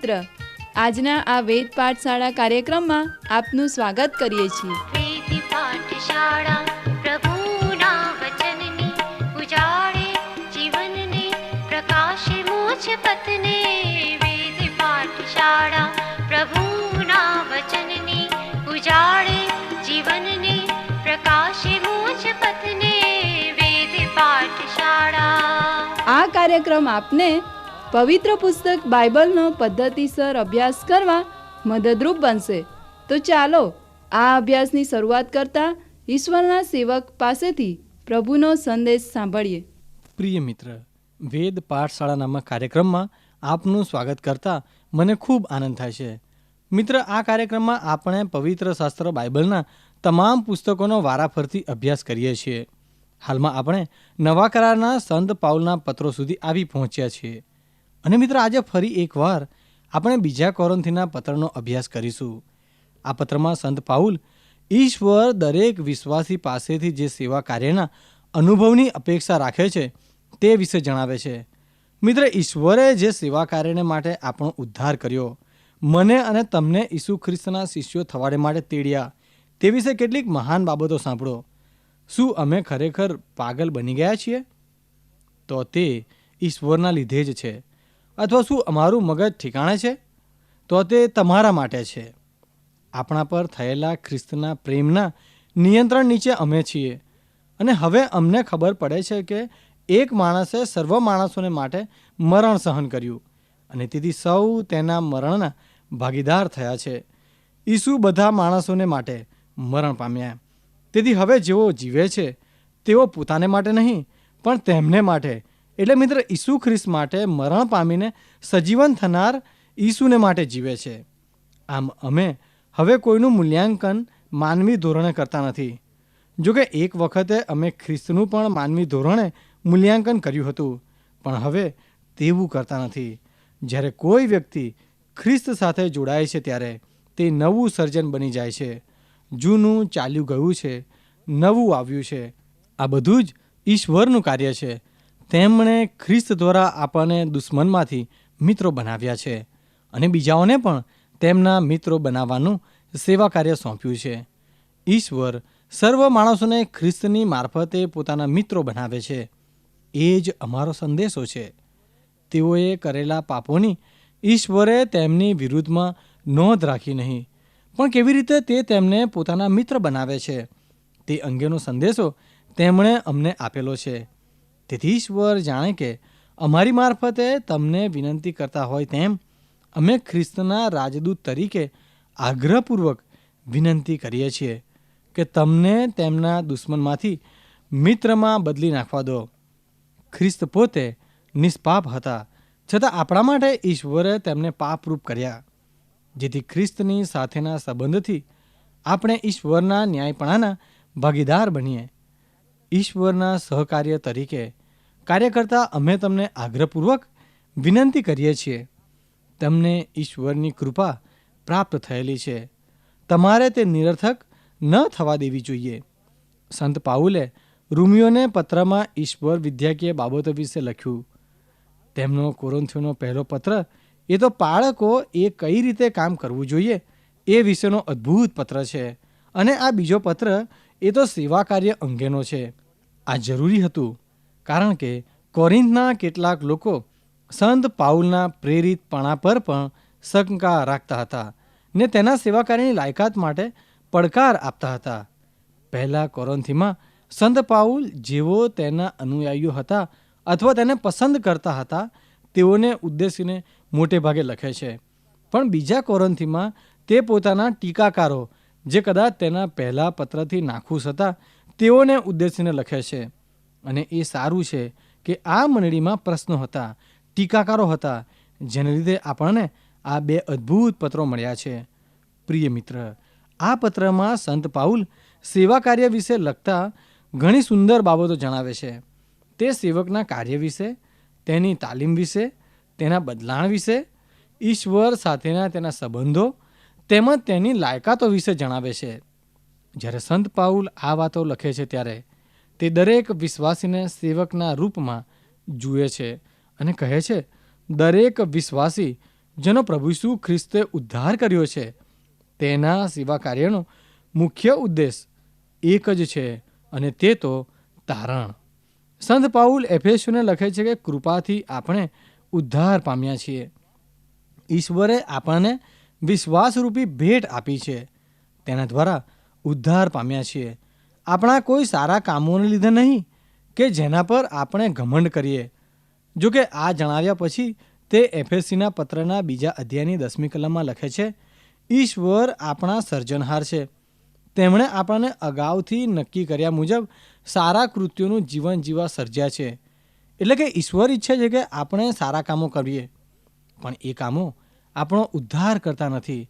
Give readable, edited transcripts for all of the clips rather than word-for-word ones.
મિત્ર, આજના આ વેદ પાઠશાળા કાર્યક્રમમાં આપનું સ્વાગત કરીએ છીએ. વેદ પાઠશાળા પ્રભુના વચનને ઉજાળે જીવનને પ્રકાશે મોક્ષ પથને. વેદ પાઠશાળા પ્રભુના વચનને ઉજાળે જીવનને પ્રકાશે મોક્ષ પથને. વેદ પાઠશાળા. આ કાર્યક્રમ આપને પવિત્ર પુસ્તક બાઇબલનો પદ્ધતિસર અભ્યાસ કરવા મદદરૂપ બનશે. તો ચાલો આ અભ્યાસની શરૂઆત કરતા ઈશ્વરના સેવક પાસેથી પ્રભુનો સંદેશ સાંભળીએ. પ્રિય મિત્ર, વેદ પાઠશાળા નામક કાર્યક્રમમાં આપનું સ્વાગત કરતા મને ખૂબ આનંદ થાય છે. મિત્ર, આ કાર્યક્રમમાં આપણે પવિત્ર શાસ્ત્ર બાઇબલના તમામ પુસ્તકોનો વારાફરતી અભ્યાસ કરીએ છીએ. હાલમાં આપણે નવા કરારના સંત પાઉલના પત્રો સુધી આવી પહોંચ્યા છીએ. અને મિત્ર, આજે ફરી એકવાર આપણે બીજા કોરિન્થીના પત્રનો અભ્યાસ કરીશું. આ પત્રમાં સંત પાઉલ ઈશ્વર દરેક વિશ્વાસી પાસેથી જે સેવા કાર્યના અનુભવની અપેક્ષા રાખે છે તે વિશે જણાવે છે. મિત્ર, ઈશ્વરે જે સેવા કાર્યને માટે આપણો ઉદ્ધાર કર્યો, મને અને તમને ઈસુ ખ્રિસ્તના શિષ્યો થવાડે માટે તેડ્યા, તે વિશે કેટલીક મહાન બાબતો સાંભળો. શું અમે ખરેખર પાગલ બની ગયા છીએ? તો તે ઈશ્વરના લીધે જ છે. અથવા શું અમારું મગજ ઠેકાણે છે? તો તે તમારા માટે છે. આપણા પર થયેલા ખ્રિસ્તના પ્રેમના નિયંત્રણ નીચે અમે છીએ. અને હવે અમને ખબર પડે છે કે એક માણસે સર્વ માણસોને માટે મરણ સહન કર્યું અને તેથી સૌ તેના મરણના ભાગીદાર થયા છે. ઈસુ બધા માણસોને માટે મરણ પામ્યા. તેથી હવે જેઓ જીવે છે તેઓ પોતાને માટે નહીં, પણ તેમને માટે, એટલે મિત્ર ઈસુ ખ્રિસ્ત માટે મરણ પામીને સજીવન થનાર ઈસુને માટે જીવે છે. આમ અમે હવે કોઈનું મૂલ્યાંકન માનવી ધોરણે કરતા નથી. જોકે એક વખતે અમે ખ્રિસ્તનું પણ માનવી ધોરણે મૂલ્યાંકન કર્યું હતું, પણ હવે તેવું કરતા નથી. જ્યારે કોઈ વ્યક્તિ ખ્રિસ્ત સાથે જોડાય છે ત્યારે તે નવું સર્જન બની જાય છે. જૂનું ચાલ્યું ગયું છે, નવું આવ્યું છે. આ બધું જ ઈશ્વરનું કાર્ય છે. તેમણે ખ્રિસ્ત દ્વારા આપણને દુશ્મનમાંથી મિત્રો બનાવ્યા છે અને બીજાઓને પણ તેમના મિત્રો બનાવવાનું સેવા કાર્ય સોંપ્યું છે. ઈશ્વર સર્વ માણસોને ખ્રિસ્તની મારફતે પોતાના મિત્રો બનાવે છે. એ જ અમારો સંદેશો છે. તેઓએ કરેલા પાપોની ઈશ્વરે તેમની વિરુદ્ધમાં નોંધ રાખી નહીં, પણ કેવી રીતે તે તેમને પોતાના મિત્ર બનાવે છે તે અંગેનો સંદેશો તેમણે અમને આપેલો છે. તેથી ઈશ્વર જાણે કે અમારી મારફતે તમને વિનંતી કરતા હોય તેમ અમે ખ્રિસ્તના રાજદૂત તરીકે આગ્રહપૂર્વક વિનંતી કરીએ છીએ કે તમને તેમના દુશ્મનમાંથી મિત્રમાં બદલી નાખવા દો. ખ્રિસ્ત પોતે નિષ્પાપ હતા, છતાં આપણા માટે ઈશ્વરે તેમને પાપરૂપ કર્યા, જેથી ખ્રિસ્તની સાથેના સંબંધથી આપણે ઈશ્વરના ન્યાયપણાના ભાગીદાર બનીએ. ઈશ્વરના સહકાર્ય તરીકે કાર્ય કરતા અમે તમને આગ્રહપૂર્વક વિનંતી કરીએ છીએ. તમને ઈશ્વરની કૃપા પ્રાપ્ત થયેલી છે, તમારે તે નિરર્થક ન થવા દેવી જોઈએ. સંત પાઉલે રોમીયોને પત્રમાં ઈશ્વર વિદ્યાકીય બાબતો વિશે લખ્યું. તેમનો કોરિન્થીયોનો પહેલો પત્ર એ તો બાળકો એ કઈ રીતે કામ કરવું જોઈએ એ વિશેનો અદ્ભુત પત્ર છે. અને આ બીજો પત્ર એ તો સેવા કાર્ય અંગેનો છે. આ જરૂરી હતું, કારણ કે કોરિન્થના કેટલાક લોકો સંત પાઉલના પ્રેરિતપણા પર પણ શંકા રાખતા હતા ને તેના સેવા કાર્યની લાયકાત માટે પડકાર આપતા હતા. પહેલા કોરિન્થીમાં સંત પાઉલ જેઓ તેના અનુયાયીઓ હતા અથવા તેને પસંદ કરતા હતા તેઓને ઉદ્દેશીને મોટે ભાગે લખે છે, પણ બીજા કોરિન્થીમાં તે પોતાના ટીકાકારો જે કદાચ તેના પહેલા પત્રથી નાખુશ હતા તેઓને ઉદ્દેશીને લખે છે. અને એ સારું છે કે આ મંડળીમાં પ્રશ્નો હતા, ટીકાકારો હતા, જેને લીધે આપણને આ બે અદ્ભુત પત્રો મળ્યા છે. પ્રિય મિત્ર, આ પત્રમાં સંત પાઉલ સેવા કાર્ય વિશે લખતા ઘણી સુંદર બાબતો જણાવે છે. તે સેવકના કાર્ય વિશે, તેની તાલીમ વિશે, તેના બદલાણ વિશે, ઈશ્વર સાથેના તેના સંબંધો તેમજ તેની લાયકાતો વિશે જણાવે છે. જ્યારે સંત પાઉલ આ વાતો લખે છે ત્યારે તે દરેક વિશ્વાસીને સેવકના રૂપમાં જુએ છે અને કહે છે, દરેક વિશ્વાસી જેનો પ્રભુ ઈસુ ખ્રિસ્તે ઉદ્ધાર કર્યો છે, તેના સેવા કાર્યનો મુખ્ય ઉદ્દેશ એક જ છે, અને તે તો તારણ. સંત પાઉલ એફેસીઓને લખે છે કે કૃપાથી આપણે ઉદ્ધાર પામ્યા છીએ. ઈશ્વરે આપણને વિશ્વાસરૂપી ભેટ આપી છે, તેના દ્વારા ઉદ્ધાર પામ્યા છીએ. આપણા કોઈ સારા કામોને લીધે નહીં કે જેના પર આપણે ઘમંડ કરીએ. જો કે આ જણાવ્યા પછી તે એફેસીના પત્રના 2 અધ્યાયની 10મી કલમમાં લખે છે, ઈશ્વર આપણા સર્જનહાર છે. તેમણે આપણને અગાઉથી નક્કી કર્યા મુજબ સારા કૃત્યોનું જીવન જીવવા સર્જ્યા છે. એટલે કે ઈશ્વર ઈચ્છે છે કે આપણે સારા કામો કરીએ, પણ એ કામો આપણો ઉદ્ધાર કરતા નથી,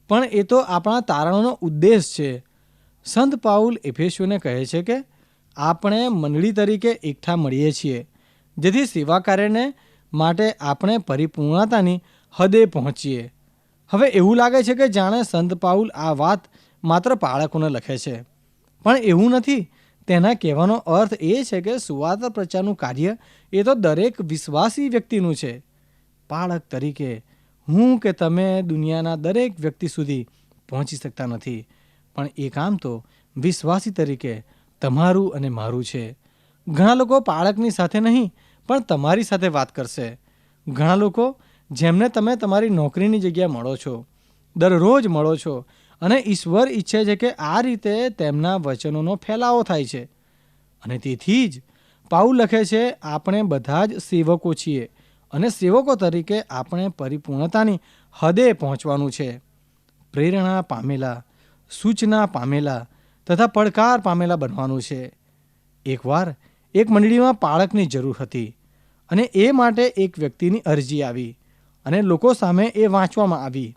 પણ એ તો આપણા તારણનો ઉદ્દેશ છે. સંત પાઉલ એફેસીઓને કહે છે કે આપણે મંડળી તરીકે એકઠા મળીએ છીએ, જેથી સેવા કાર્યને માટે આપણે પરિપૂર્ણતાની હદે પહોંચીએ. હવે એવું લાગે છે કે જાણે સંત પાઉલ આ વાત માત્ર બાળકોને લખે છે, પણ એવું નથી. તેના કહેવાનો અર્થ એ છે કે સુવાર્તા પ્રચારનું કાર્ય એ તો દરેક વિશ્વાસી વ્યક્તિનું છે. બાળક તરીકે હું કે તમે દુનિયાના દરેક વ્યક્તિ સુધી પહોંચી શકતા નથી, પણ એ કામ તો વિશ્વાસી તરીકે તમારું અને મારું છે. ઘણા લોકો બાળકની સાથે નહીં પણ તમારી સાથે વાત કરશે. ઘણા લોકો જેમને તમે તમારી નોકરીની જગ્યાએ મળો છો, દરરોજ મળો છો, અને ઈશ્વર ઈચ્છે છે કે આ રીતે તેમના વચનોનો ફેલાવો થાય છે. અને તેથી જ પાઉલ લખે છે, આપણે બધા જ સેવકો છીએ, અને સેવકો તરીકે આપણે પરિપૂર્ણતાની હદે પહોંચવાનું છે. પ્રેરણા પામેલા, સૂચના પામેલા તથા પડકાર પામેલા બનવાનું છે. એકવાર એક મંડળીમાં બાળકની જરૂર હતી, અને એ માટે એક વ્યક્તિની અરજી આવી, અને લોકો સામે એ વાંચવામાં આવી.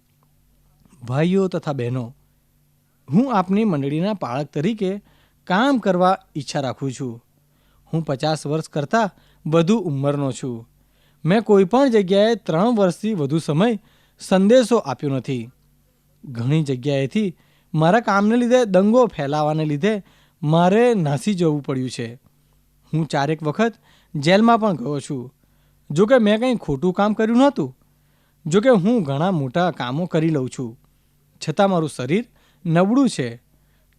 ભાઈઓ તથા બહેનો, હું આપની મંડળીના બાળક તરીકે કામ કરવા ઈચ્છા રાખું છું. હું 50 વર્ષ કરતાં વધુ ઉંમરનો છું. મેં કોઈ પણ જગ્યાએ 3 વર્ષથી વધુ સમય સંદેશો આપ્યો નથી. ઘણી જગ્યાએથી મારા કામને લીધે દંગો ફેલાવાને લીધે મારે નાસી જવું પડ્યું છે. હું 4 વખત જેલમાં પણ ગયો છું. જોકે મેં કંઈ ખોટું કામ કર્યું નહોતું. જોકે હું ઘણા મોટા કામો કરી લઉં છું, છતાં મારું શરીર નબળું છે.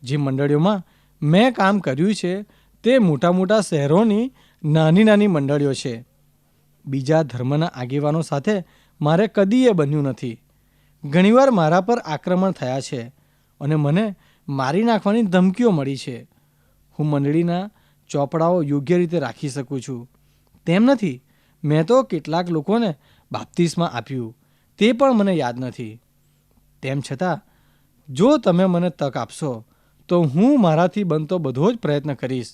જે મંડળીઓમાં મેં કામ કર્યું છે તે મોટા મોટા શહેરોની નાની નાની મંડળીઓ છે. બીજા ધર્મના આગેવાનો સાથે મારે કદીએ બન્યું નથી. ઘણીવાર મારા પર આક્રમણ થયા છે, અને મને મારી નાખવાની ધમકીઓ મળી છે. હું મંડળીના ચોપડાઓ યોગ્ય રીતે રાખી શકું છું તેમ નથી. મેં તો કેટલાક લોકોને બાપ્તિસ્મા આપ્યું તે પણ મને યાદ નથી. તેમ છતાં જો તમે મને તક આપશો તો હું મારાથી બનતો બધો જ પ્રયત્ન કરીશ.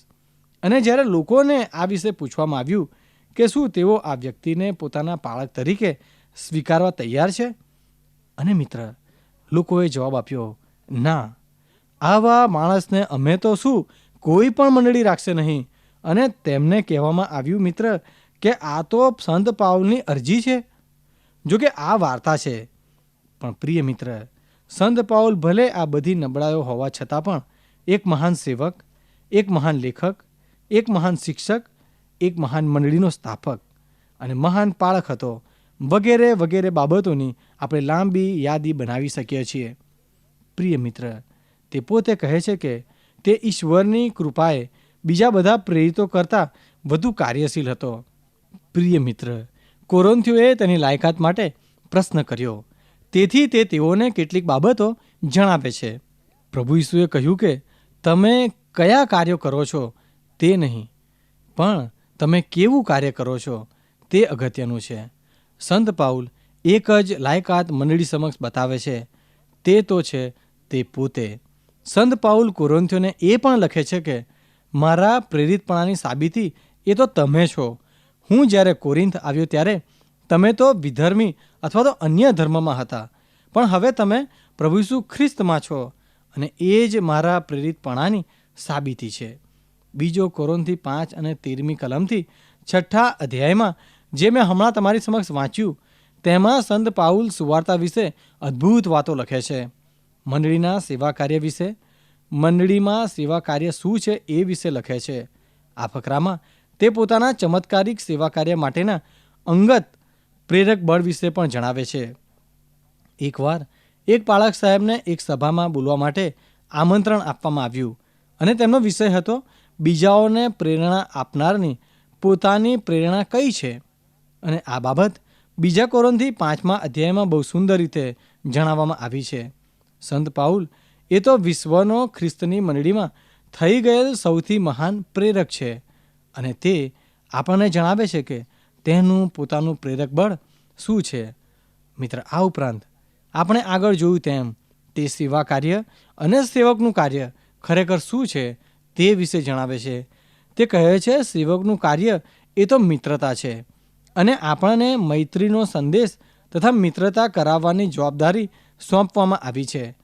અને જ્યારે લોકોને આ વિશે પૂછવામાં આવ્યું કે શું તેઓ આ વ્યક્તિને પોતાના બાળક તરીકે સ્વીકારવા તૈયાર છે, અને મિત્ર, લોકોએ જવાબ આપ્યો, ના, આવા માણસને અમે તો શું કોઈ પણ મંડળી રાખશે નહીં. અને તેમને કહેવામાં આવ્યું, મિત્ર, કે આ તો સંત પાઉલની અરજી છે. જો કે આ વાર્તા છે, પણ પ્રિય મિત્ર, સંત પાઉલ ભલે આ બધી નબળાઈઓ હોવા છતાં પણ એક મહાન સેવક, એક મહાન લેખક, એક મહાન શિક્ષક, એક મહાન મંડળીનો સ્થાપક અને મહાન પાળક હતો. વગેરે વગેરે બાબતોની આપણે લાંબી યાદી બનાવી શકીએ છીએ. પ્રિય મિત્ર, તે પોતે કહે છે કે તે ઈશ્વરની કૃપાએ બીજા બધા પ્રેરિતો કરતાં વધુ કાર્યશીલ હતો. પ્રિય મિત્ર, કોરિન્થીઓએ તેની લાયકાત માટે પ્રશ્ન કર્યો, તેથી તે તેઓને કેટલીક બાબતો જણાવે છે. પ્રભુ ઈસુએ કહ્યું કે તમે કયા કાર્યો કરો છો તે નહીં, પણ તમે કેવું કાર્ય કરો છો તે અગત્યનું છે. સંત પાઉલ એક જ લાયકાત મંડળી સમક્ષ બતાવે છે, તે તો છે તે પોતે. સંત પાઉલ કોરિન્થીઓને એ પણ લખે છે કે મારા પ્રેરિતપણાની સાબિતી એ તો તમે છો. હું જ્યારે કોરિન્થ આવ્યો ત્યારે તમે તો વિધર્મી અથવા તો અન્ય ધર્મમાં હતા, પણ હવે તમે પ્રભુ ઈસુ ખ્રિસ્તમાં છો, અને એ જ મારા પ્રેરિતપણાની સાબિતી છે. બીજો કોરિન્થી 5 અને 13મી કલમથી 6ઠા અધ્યાયમાં જે મેં હમણાં તમારી સમક્ષ વાંચ્યું, તેમાં સંત પાઉલ સુવાર્તા વિશે અદ્ભુત વાતો લખે છે. મંડળીના સેવા કાર્ય વિશે, મંડળીમાં સેવા કાર્ય શું છે એ વિશે લખે છે. આ ફકરામાં તે પોતાના ચમત્કારિક સેવા કાર્ય માટેના અંગત પ્રેરક બળ વિશે પણ જણાવે છે. એકવાર એક પાળક સાહેબને એક સભામાં બોલવા માટે આમંત્રણ આપવામાં આવ્યું અને તેમનો વિષય હતો બીજાઓને પ્રેરણા આપનારની પોતાની પ્રેરણા કઈ છે. અને આ બાબત બીજા કોરિન્થી 5મા અધ્યાયમાં બહુ સુંદર રીતે જણાવવામાં આવી છે. સંત પાઉલ એ તો વિશ્વનો ખ્રિસ્તની મંડળીમાં થઈ ગયેલ સૌથી મહાન પ્રેરક છે અને તે આપણને જણાવે છે કે તેનું પોતાનું પ્રેરક બળ શું છે. મિત્ર, આ ઉપરાંત આપણે આગળ જોયું તેમ તે સેવા કાર્ય અને સેવકનું કાર્ય ખરેખર શું છે તે વિશે જણાવે છે. તે કહે છે સેવકનું કાર્ય એ તો મિત્રતા છે અને આપણને મૈત્રીનો સંદેશ તથા મિત્રતા કરાવવાની જવાબદારી સોંપવામાં આવી છે.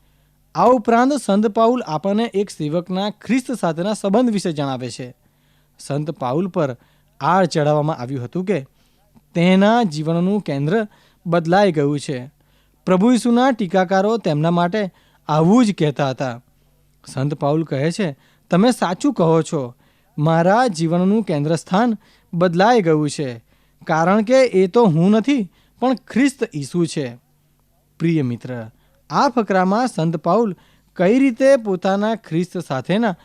આ ઉપરાંત સંત પાઉલ આપણને એક સેવકના ખ્રિસ્ત સાથેના સંબંધ વિશે જણાવે છે. સંત પાઉલ પર આળ ચડાવવામાં આવ્યું હતું કે તેના જીવનનું કેન્દ્ર બદલાઈ ગયું છે. પ્રભુ ઈસુના ટીકાકારો તેમના માટે આવું જ કહેતા હતા. સંત પાઉલ કહે છે, તમે સાચું કહો છો, મારા જીવનનું કેન્દ્ર સ્થાન બદલાઈ ગયું છે, કારણ કે એ તો હું નથી પણ ખ્રિસ્ત ઈસુ છે. પ્રિય મિત્ર, આ ફકરામાં સંત પાઉલ કઈ રીતે પોતાના ખ્રિસ્ત સાથેના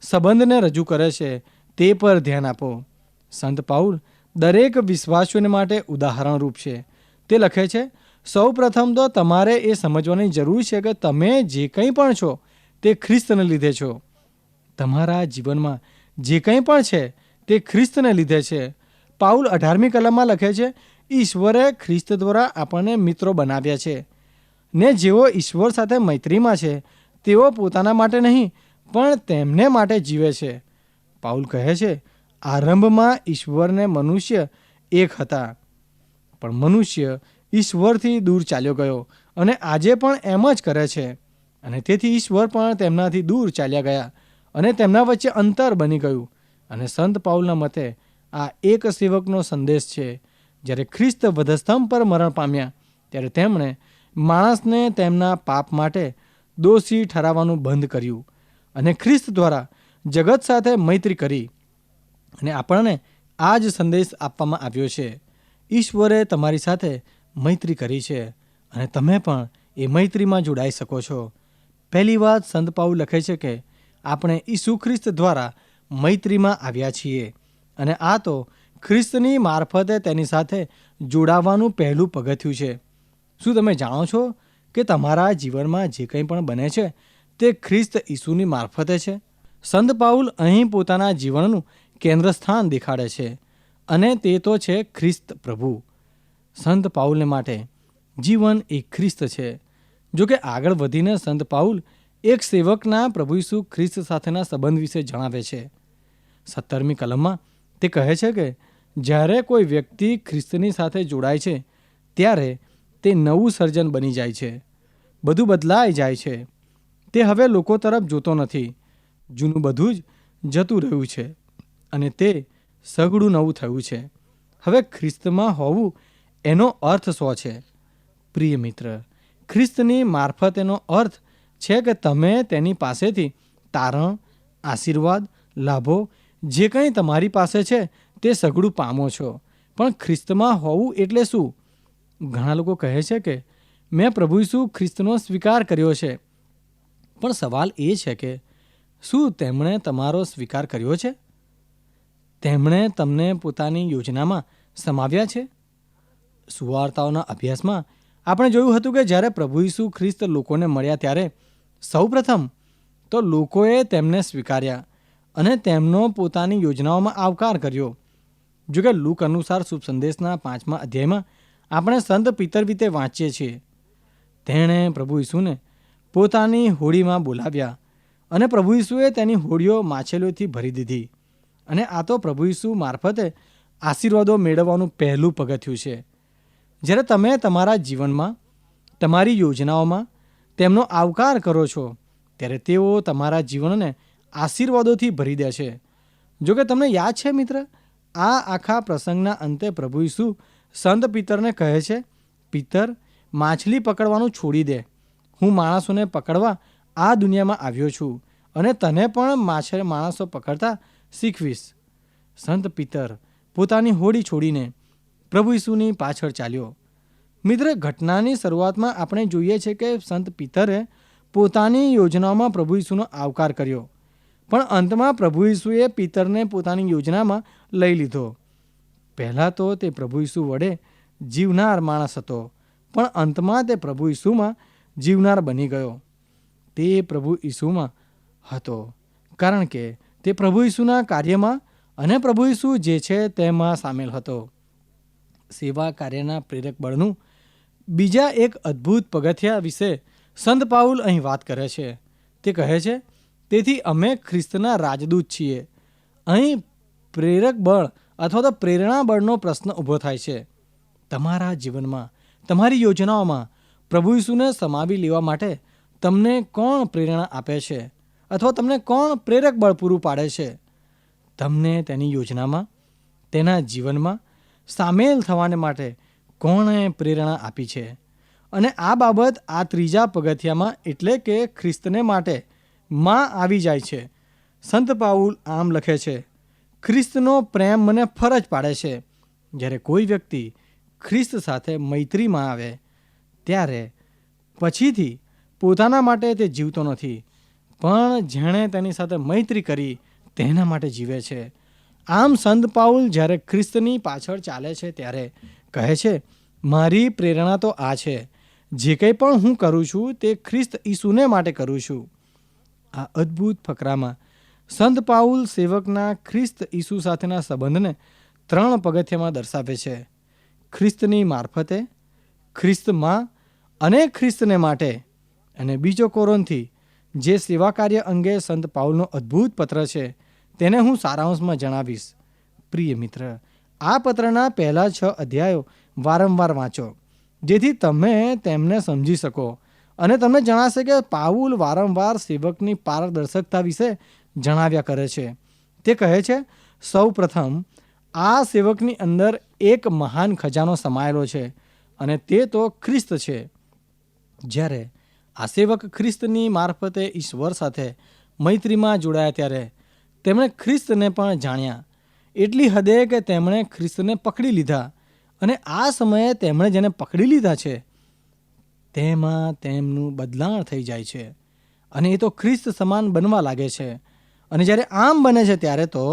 સંબંધને રજૂ કરે છે તે પર ધ્યાન આપો. સંત પાઉલ દરેક વિશ્વાસીઓને માટે ઉદાહરણરૂપ છે. તે લખે છે, સૌ પ્રથમ તો તમારે એ સમજવાની જરૂર છે કે તમે જે કંઈ પણ છો તે ખ્રિસ્તને લીધે છો. તમારા જીવનમાં જે કંઈ પણ છે તે ખ્રિસ્તને લીધે છે. પાઉલ 18મી કલમમાં લખે છે, ઈશ્વરે ખ્રિસ્ત દ્વારા આપણને મિત્રો બનાવ્યા છે ને જેઓ ઈશ્વર સાથે મૈત્રીમાં છે તેઓ પોતાના માટે નહીં પણ તેમને માટે જીવે છે. પાઉલ કહે છે, આરંભમાં ઈશ્વરને મનુષ્ય એક હતા, પણ મનુષ્ય ઈશ્વરથી દૂર ચાલ્યો ગયો અને આજે પણ એમ જ કરે છે અને તેથી ઈશ્વર પણ તેમનાથી દૂર ચાલ્યા ગયા અને તેમના વચ્ચે અંતર બની ગયું. અને સંત પાઉલના મતે આ એક સેવકનો સંદેશ છે. જ્યારે ખ્રિસ્ત વધસ્તંભ પર મરણ પામ્યા ત્યારે તેમણે માણસને તેમના પાપ માટે દોષી ઠરાવવાનું બંધ કર્યું અને ખ્રિસ્ત દ્વારા જગત સાથે મૈત્રી કરી. અને આપણને આ જ સંદેશ આપવામાં આવ્યો છે. ઈશ્વરે તમારી સાથે મૈત્રી કરી છે અને તમે પણ એ મૈત્રીમાં જોડાઈ શકો છો. પહેલી વાત સંત પાઉલ લખે છે કે આપણે ઈસુ ખ્રિસ્ત દ્વારા મૈત્રીમાં આવ્યા છીએ અને આ તો ખ્રિસ્તની મારફતે તેની સાથે જોડાવાનું પહેલું પગથિયું છે. શું તમે જાણો છો કે તમારા જીવનમાં જે કંઈ પણ બને છે તે ખ્રિસ્ત ઈસુની મારફતે છે? સંત પાઉલ અહીં પોતાના જીવનનું કેન્દ્ર સ્થાન દેખાડે છે અને તે તો છે ખ્રિસ્ત પ્રભુ. સંત પાઉલને માટે જીવન એ ખ્રિસ્ત છે. જો કે આગળ વધીને સંત પાઉલ એક સેવકના પ્રભુ ઈસુ ખ્રિસ્ત સાથેના સંબંધ વિશે જણાવે છે. 17મી કલમમાં તે કહે છે કે જ્યારે કોઈ વ્યક્તિ ખ્રિસ્તની સાથે જોડાય છે ત્યારે તે નવું સર્જન બની જાય છે. બધું બદલાઈ જાય છે. તે હવે લોકો તરફ જોતો નથી. જૂનું બધું જ જતું રહ્યું છે અને તે સઘળું નવું થયું છે. હવે ખ્રિસ્તમાં હોવું એનો અર્થ શું છે? પ્રિય મિત્ર, ખ્રિસ્તની મારફતેનો અર્થ છે કે તમે તેની પાસેથી તારણ, આશીર્વાદ, લાભો જે કંઈ તમારી પાસે છે તે સઘળું પામો છો. પણ ખ્રિસ્તમાં હોવું એટલે શું? ઘણા લોકો કહે છે કે મેં પ્રભુ ઈસુ ખ્રિસ્તનો સ્વીકાર કર્યો છે. પણ સવાલ એ છે કે શું તેમણે તમારો સ્વીકાર કર્યો છે? તેમણે તમને પોતાની યોજનામાં સમાવ્યા છે? સુવાર્તાઓના અભ્યાસમાં આપણે જોયું હતું કે જ્યારે પ્રભુ ઈસુ ખ્રિસ્ત લોકોને મળ્યા ત્યારે સૌપ્રથમ તો લોકોએ તેમને સ્વીકાર્યા અને તેમનો પોતાની યોજનાઓમાં આવકાર કર્યો. જો કે લૂક અનુસાર શુભ સંદેશના 5મા અધ્યાયમાં આપણે સંત પિતર વિશે વાંચીએ છીએ. તેણે પ્રભુ ઈસુને પોતાની હોડીમાં બોલાવ્યા અને પ્રભુ ઈસુએ તેની હોડીઓ માછલીઓથી ભરી દીધી. અને આ તો પ્રભુ ઈસુ મારફતે આશીર્વાદો મેળવવાનું પહેલું પગથિયું છે. જ્યારે તમે તમારા જીવનમાં, તમારી યોજનાઓમાં તેમનો આવકાર કરો છો ત્યારે તેઓ તમારા જીવનને આશીર્વાદોથી ભરી દે છે. જો કે તમને યાદ છે મિત્ર, આ આખા પ્રસંગના અંતે પ્રભુ ઈસુ સંત પિતરને કહે છે, પિતર, માછલી પકડવાનું છોડી દે. હું માણસોને પકડવા આ દુનિયામાં આવ્યો છું અને તને પણ માણસો પકડતા શીખવીશ. સંત પિતર પોતાની હોડી છોડીને પ્રભુ ઈસુની પાછળ ચાલ્યો. મિત્ર, ઘટનાની શરૂઆતમાં આપણે જોઈએ છે કે સંત પિતરે પોતાની યોજનાઓમાં પ્રભુ ઈસુનો આવકાર કર્યો, પણ અંતમાં પ્રભુ ઈસુએ પિતરને પોતાની યોજનામાં લઈ લીધો. પહેલાં તો તે પ્રભુ ઈસુ વડે જીવનાર માણસ હતો, પણ અંતમાં તે પ્રભુ ઈસુમાં જીવનાર બની ગયો. તે પ્રભુ ઈસુમાં હતો કારણ કે તે પ્રભુ ઈસુના કાર્યમાં અને પ્રભુ ઈસુ જે છે તેમાં સામેલ હતો. સેવા કાર્યના પ્રેરક બળનું બીજા એક અદ્ભુત પગથિયા વિશે સંત પાઉલ અહીં વાત કરે છે. તે કહે છે, તેથી અમે ખ્રિસ્તના રાજદૂત છીએ. અહીં પ્રેરક બળ અથવા તો પ્રેરણા બળનો પ્રશ્ન ઊભો થાય છે. તમારા જીવનમાં, તમારી યોજનાઓમાં પ્રભુ ઈસુને સમાવી લેવા માટે તમને કોણ પ્રેરણા આપે છે અથવા તમને કોણ પ્રેરક બળ પૂરું પાડે છે? તમને તેની યોજનામાં, તેના જીવનમાં સામેલ થવાને માટે કોણે પ્રેરણા આપી છે? અને આ બાબત આ ત્રીજા પગથિયામાં એટલે કે ખ્રિસ્તને માટે માં આવી જાય છે. સંત પાઉલ આમ લખે છે, ખ્રિસ્તનો પ્રેમ મને ફરજ પાડે છે. જ્યારે કોઈ વ્યક્તિ ખ્રિસ્ત સાથે મૈત્રીમાં આવે ત્યારે પછીથી પોતાના માટે તે જીવતો નથી, પણ જેણે તેની સાથે મૈત્રી કરી તેના માટે જીવે છે. આમ સંત પાઉલ જ્યારે ખ્રિસ્તની પાછળ ચાલે છે ત્યારે કહે છે, મારી પ્રેરણા તો આ છે, જે કંઈ પણ હું કરું છું તે ખ્રિસ્ત ઈસુને માટે કરું છું. આ અદ્ભુત ફકરામાં સંત પાઉલ સેવકના ખ્રિસ્ત ઈસુ સાથેના સંબંધને 3 પગથિયામાં દર્શાવે છે: ખ્રિસ્તની મારફતે, ખ્રિસ્તમાં અને ખ્રિસ્તને માટે. અને બીજો કોરોન્થી જે સેવા કાર્ય અંગે સંત પાઉલનો અદ્ભુત પત્ર છે તેને હું સારાંશમાં જણાવીશ. પ્રિય મિત્ર, આ પત્રના પહેલા 6 અધ્યાયો વારંવાર વાંચો, જેથી તમે તેમને સમજી શકો અને તમને જણાશે કે પાઉલ વારંવાર સેવકની પારદર્શકતા વિશે જણાવ્યા કરે છે. તે કહે છે, સૌ પ્રથમ આ સેવકની અંદર એક મહાન ખજાનો સમાયેલો છે અને તે તો ખ્રિસ્ત છે. જ્યારે આ સેવક ખ્રિસ્તની મારફતે ઈશ્વર સાથે મૈત્રીમાં જોડાયા ત્યારે તેમણે ખ્રિસ્તને પણ જાણ્યા, એટલી હદે કે તેમણે ખ્રિસ્તને પકડી લીધા. અને આ સમયે તેમણે જેને પકડી લીધા છે તેમાં તેમનું બદલાણ થઈ જાય છે અને એ તો ખ્રિસ્ત સમાન બનવા લાગે છે. અને જ્યારે આમ બને છે ત્યારે તો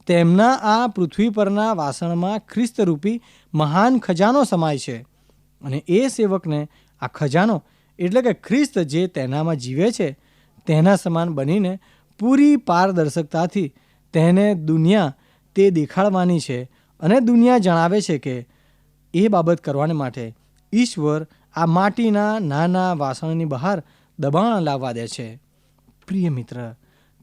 તેમના આ પૃથ્વી પરના વાસણમાં ખ્રિસ્તરૂપી મહાન ખજાનો સમાય છે. અને એ સેવકને આ ખજાનો એટલે કે ખ્રિસ્ત જે તેનામાં જીવે છે તેના સમાન બનીને પૂરી પારદર્શકતાથી તેને દુનિયા તે દેખાડવાની છે. અને દુનિયા જણાવે છે કે એ બાબત કરવાને માટે ઈશ્વર આ માટીના નાના વાસણની બહાર દબાણ લાવવા દે છે. પ્રિય મિત્ર,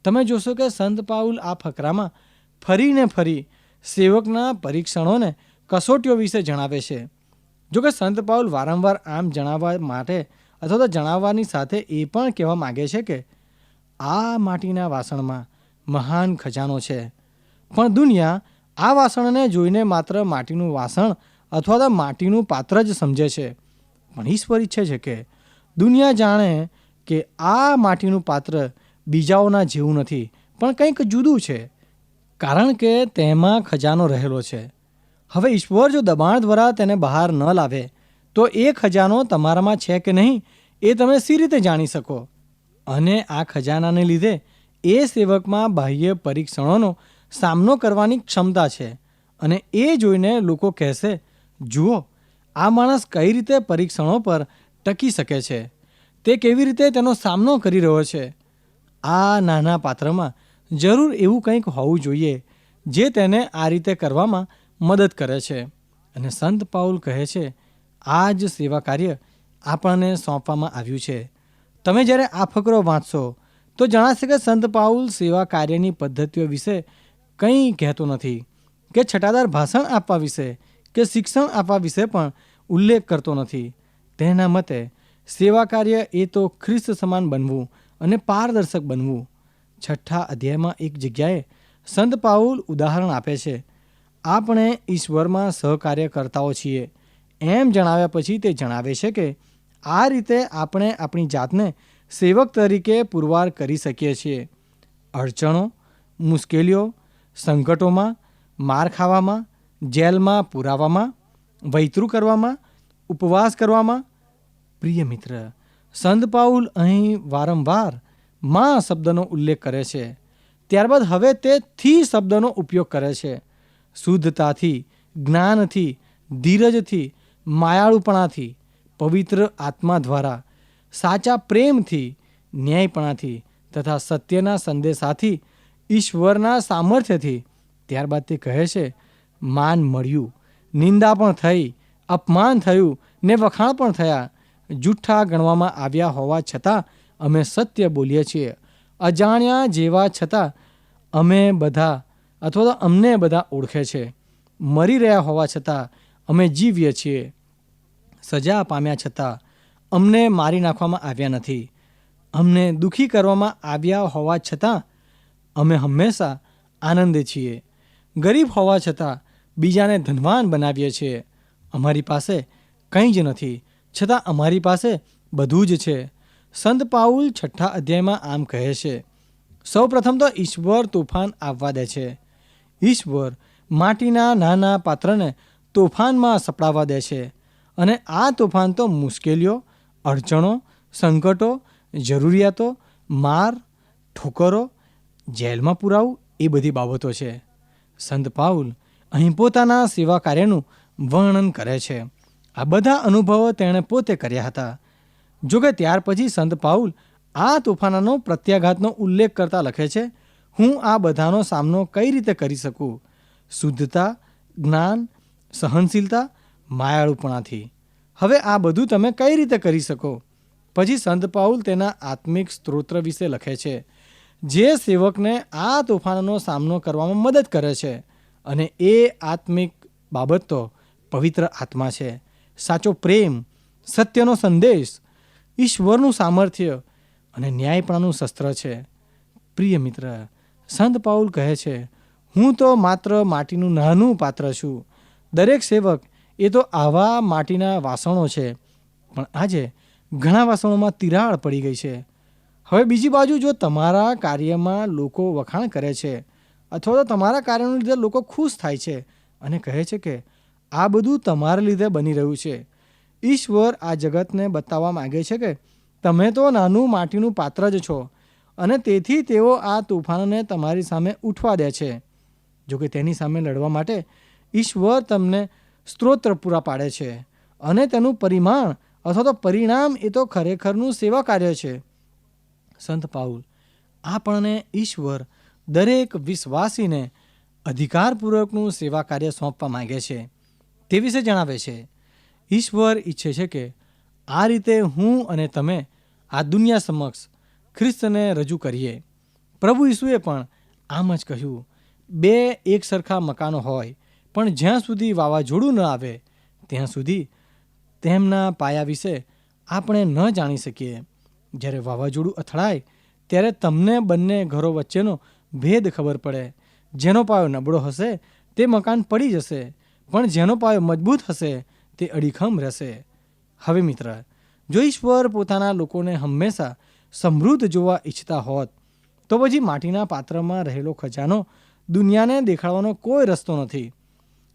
તમે જોશો કે સંત પાઉલ આ ફકરામાં ફરીને ફરી સેવકના પરીક્ષણોને કસોટીઓ વિશે જણાવે છે. જોકે સંત પાઉલ વારંવાર આમ જણાવવા માટે અથવા તો જણાવવાની સાથે એ પણ કહેવા માગે છે કે આ માટીના વાસણમાં મહાન ખજાનો છે, પણ દુનિયા આ વાસણને જોઈને માત્ર માટીનું વાસણ અથવા તો માટીનું પાત્ર જ સમજે છે. પણ ઈશ્વર ઈચ્છે છે કે દુનિયા જાણે કે આ માટીનું પાત્ર બીજાઓના જેવું નથી, પણ કંઈક જુદું છે, કારણ કે તેમાં ખજાનો રહેલો છે. હવે ઈશ્વર જો દબાણ દ્વારા તેને બહાર ન લાવે તો એ ખજાનો તમારામાં છે કે નહીં એ તમે સી રીતે જાણી શકો? અને આ ખજાનાને લીધે એ સેવકમાં બાહ્ય પરીક્ષણોનો સામનો કરવાની ક્ષમતા છે. અને એ જોઈને લોકો કહેશે, જુઓ આ માણસ કઈ રીતે પરીક્ષણો પર ટકી શકે છે, તે કેવી રીતે તેનો સામનો કરી રહ્યો છે. આ નાના પાત્રમાં જરૂર એવું કંઈક હોવું જોઈએ જે તેને આ રીતે કરવામાં મદદ કરે છે. અને સંત પાઉલ કહે છે, આ જ સેવા કાર્ય આપણને સોંપવામાં આવ્યું છે. તમે જ્યારે આ ફકરો વાંચશો તો જણાશે કે સંત પાઉલ સેવા કાર્યની પદ્ધતિઓ વિશે કંઈ કહેતો નથી કે છટાદાર ભાષણ આપવા વિશે કે શિક્ષણ આપવા વિશે પણ ઉલ્લેખ કરતો નથી. તેના મતે સેવા કાર્ય એ તો ખ્રિસ્ત સમાન બનવું અને પારદર્શક બનવું. 6 અધ્યાયમાં એક જગ્યાએ સંત પાઉલ ઉદાહરણ આપે છે. આપણે ઈશ્વરમાં સહકાર્યકર્તાઓ છીએ એમ જણાવ્યા પછી તે જણાવે છે કે આ રીતે આપણે આપણી જાતને સેવક તરીકે પુરવાર કરી શકીએ છીએ. અડચણો, મુશ્કેલીઓ, સંકટોમાં, માર ખાવામાં, જેલમાં પુરાવામાં, વૈતરું કરવામાં, ઉપવાસ કરવામાં? પ્રિય મિત્ર, સંત પાઉલ અહીં વારંવાર માં શબ્દનો ઉલ્લેખ કરે છે. ત્યારબાદ હવે તે થી શબ્દનો ઉપયોગ કરે છે. શુદ્ધતાથી, જ્ઞાનથી, ધીરજથી, માયાળુપણાથી, પવિત્ર આત્મા દ્વારા, સાચા પ્રેમથી, ન્યાયપણાથી તથા સત્યના સંદેશાથી, ઈશ્વરના સામર્થ્યથી. ત્યારબાદ તે કહે છે, માન મળ્યું, નિંદા પણ થઈ, અપમાન થયું ને વખાણ પણ થયા. જૂઠ્ઠા ગણવામાં આવ્યા હોવા છતાં અમે સત્ય બોલીએ છીએ. અજાણ્યા જેવા છતાં અમે બધા અથવા તો અમને બધા ઓળખે છે. મરી રહ્યા હોવા છતાં અમે જીવીએ છીએ. સજા પામ્યા છતાં અમને મારી નાખવામાં આવ્યા નથી. અમને દુઃખી કરવામાં આવ્યા હોવા છતાં અમે હંમેશા આનંદે છીએ. ગરીબ હોવા છતાં બીજાને ધનવાન બનાવીએ છીએ. અમારી પાસે કંઈ જ નથી છતાં અમારી પાસે બધું જ છે. સંત પાઉલ 6 અધ્યાયમાં આમ કહે છે. સૌ પ્રથમ તો ઈશ્વર તોફાન આવવા દે છે. ઈશ્વર માટીના નાના પાત્રને તોફાનમાં સપડાવવા દે છે. અને આ તોફાન તો મુશ્કેલીઓ, અડચણો, સંકટો, જરૂરિયાતો, માર, ઠોકરો, જેલમાં પુરાવું એ બધી બાબતો છે. સંત પાઉલ અહીં પોતાના સેવા કાર્યનું વર્ણન કરે છે. આ બધા અનુભવો તેણે પોતે કર્યા હતા. જોકે ત્યાર પછી સંત પાઉલ આ તોફાનનો પ્રત્યાઘાતનો ઉલ્લેખ કરતા લખે છે, હું આ બધાનો સામનો કઈ રીતે કરી શકું? શુદ્ધતા, જ્ઞાન, સહનશીલતા, માયાળુપણાથી. હવે આ બધું તમે કઈ રીતે કરી શકો? પછી સંત પાઉલ તેના આત્મિક સ્ત્રોત વિશે લખે છે, જે સેવકને આ તોફાનનો સામનો કરવામાં મદદ કરે છે. અને એ આત્મિક બાબત તો પવિત્ર આત્મા છે, સાચો પ્રેમ, સત્યનો સંદેશ, ઈશ્વરનું સામર્થ્ય અને ન્યાયપણાનું શસ્ત્ર છે. પ્રિય મિત્ર, સંત પાઉલ કહે છે, હું તો માત્ર માટીનું નાનું પાત્ર છું. દરેક સેવક એ તો આવા માટીના વાસણો છે. પણ આજે ઘણા વાસણોમાં તિરાડ પડી ગઈ છે. હવે બીજી બાજુ જો તમારા કાર્યમાં લોકો વખાણ કરે છે અથવા તો તમારા કાર્યને લીધે લોકો ખુશ થાય છે અને કહે છે કે આ બધું તમારા લીધે બની રહ્યું છે. ઈશ્વર આ જગતને બતાવવા માંગે છે કે તમે તો નાનું માટીનું પાત્ર જ છો અને તેથી તેઓ આ તોફાનને તમારી સામે ઉઠવા દે છે. જોકે તેની સામે લડવા માટે ઈશ્વર તમને સ્ત્રોત્ર પૂરા પાડે છે અને તેનું પરિમાણ અથવા તો પરિણામ એ તો ખરેખરનું સેવા કાર્ય છે. સંત પાઉલ આપણને ઈશ્વર દરેક વિશ્વાસીને અધિકારપૂર્વકનું સેવા કાર્ય સોંપવા માંગે છે તે વિશે જણાવે છે. ઈશ્વર ઈચ્છે છે કે આ રીતે હું અને તમે આ દુનિયા સમક્ષ ખ્રિસ્તને રજૂ કરીએ. પ્રભુ ઈસુએ પણ આમ જ કહ્યું, 2 એક સરખા મકાનો હોય પણ જ્યાં સુધી વાવાઝોડું ન આવે ત્યાં સુધી તેમના પાયા વિશે આપણે ન જાણી શકીએ. જ્યારે વાવાઝોડું અથડાય ત્યારે તમને બંને ઘરો વચ્ચેનો ભેદ ખબર પડે. જેનો પાયો નબળો હશે તે મકાન પડી જશે, પણ જેનો પાયો મજબૂત હશે તે અડીખમ રહેશે. હવે મિત્ર, જો ઈશ્વર પોતાના લોકોને હંમેશા સમૃદ્ધ જોવા ઈચ્છતા હોત તો પછી માટીના પાત્રમાં રહેલો ખજાનો દુનિયાને દેખાડવાનો કોઈ રસ્તો નથી.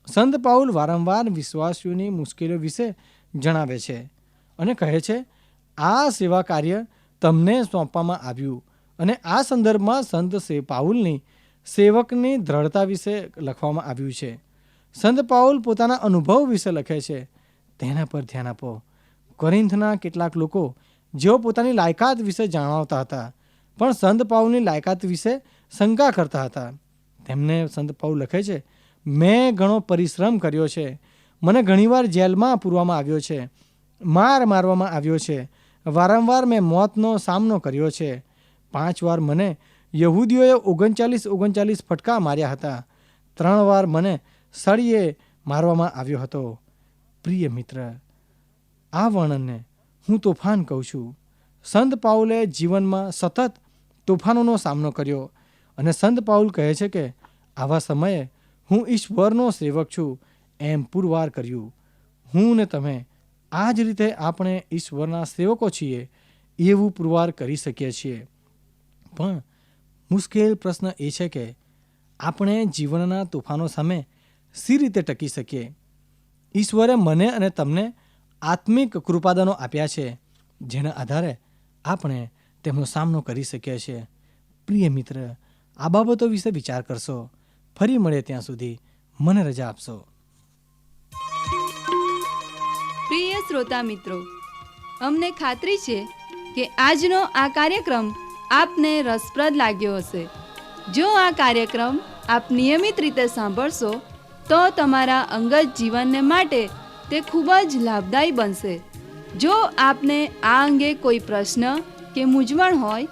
સંત પાઉલ વારંવાર વિશ્વાસીઓની મુશ્કેલીઓ વિશે જણાવે છે અને કહે છે, આ સેવા કાર્ય તમને સોંપવામાં આવ્યું. અને આ સંદર્ભમાં સંત પાઉલની સેવકની દ્રઢતા વિશે લખવામાં આવ્યું છે. સંત પાઉલ પોતાના અનુભવ વિશે લખે છે, તેના પર ધ્યાન આપો. કોરિન્થના કેટલાક લોકો જેઓ પોતાની લાયકાત વિશે જણાવતા હતા પણ સંત પાઉલની લાયકાત વિશે શંકા કરતા હતા. તેમને સંત પાઉલ લખે છે, મેં ઘણો પરિશ્રમ કર્યો છે. મને ઘણીવાર જેલમાં પૂરવામાં આવ્યો છે, મારવામાં આવ્યો છે. વારંવાર મેં મોતનો સામનો કર્યો છે. 5 વાર મને યહૂદીઓએ 39 ફટકા માર્યા હતા. 3 વાર મને સળીએ મારવામાં આવ્યો હતો. પ્રિય મિત્ર, આ વર્ણનને હું તોફાન કહું છું. સંત પાઉલે જીવનમાં સતત તોફાનોનો સામનો કર્યો અને સંત પાઉલ કહે છે કે આવા સમયે હું ઈશ્વરનો સેવક છું એમ પુરવાર કર્યું. હું ને તમે આ જ રીતે આપણે ઈશ્વરના સેવકો છીએ એવું પુરવાર કરી શકીએ છીએ. પણ મુશ્કેલ પ્રશ્ન એ છે કે આપણે જીવનના તોફાનો સામે સી રીતે ટકી શકીએ. ઈશ્વરે મને અને તમને આત્મિક કૃપાદાનો આપ્યા છે, જેના આધારે આપણે તેમનો સામનો કરી શકીએ છીએ. પ્રિય મિત્ર, આ બાબતો વિશે વિચાર કરશો. ફરી મળે ત્યાં સુધી મને રજા આપશો. પ્રિય શ્રોતા મિત્રો, અમને ખાતરી છે કે આજનો આ કાર્યક્રમ આપને રસપ્રદ લાગ્યો હશે. જો આ કાર્યક્રમ આપ નિયમિત રીતે સાંભળશો તો તમારા અંગત જીવનને માટે તે ખૂબ જ લાભદાયી બનશે. જો આપને આ અંગે કોઈ પ્રશ્ન કે મૂંઝવણ હોય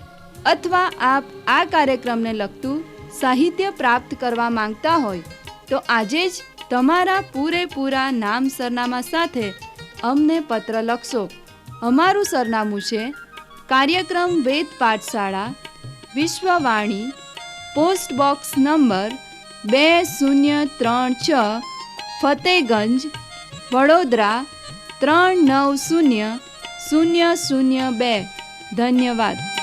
અથવા આપ આ કાર્યક્રમને લગતું સાહિત્ય પ્રાપ્ત કરવા માંગતા હોય તો આજે જ તમારા પૂરેપૂરા નામ સરનામા સાથે અમને પત્ર લખશો. અમારું સરનામું છે કાર્યક્રમ Ved Pathshala, Vishwavani, post box number 2036, Fatehganj, Vadodara 390002. ધન્યવાદ.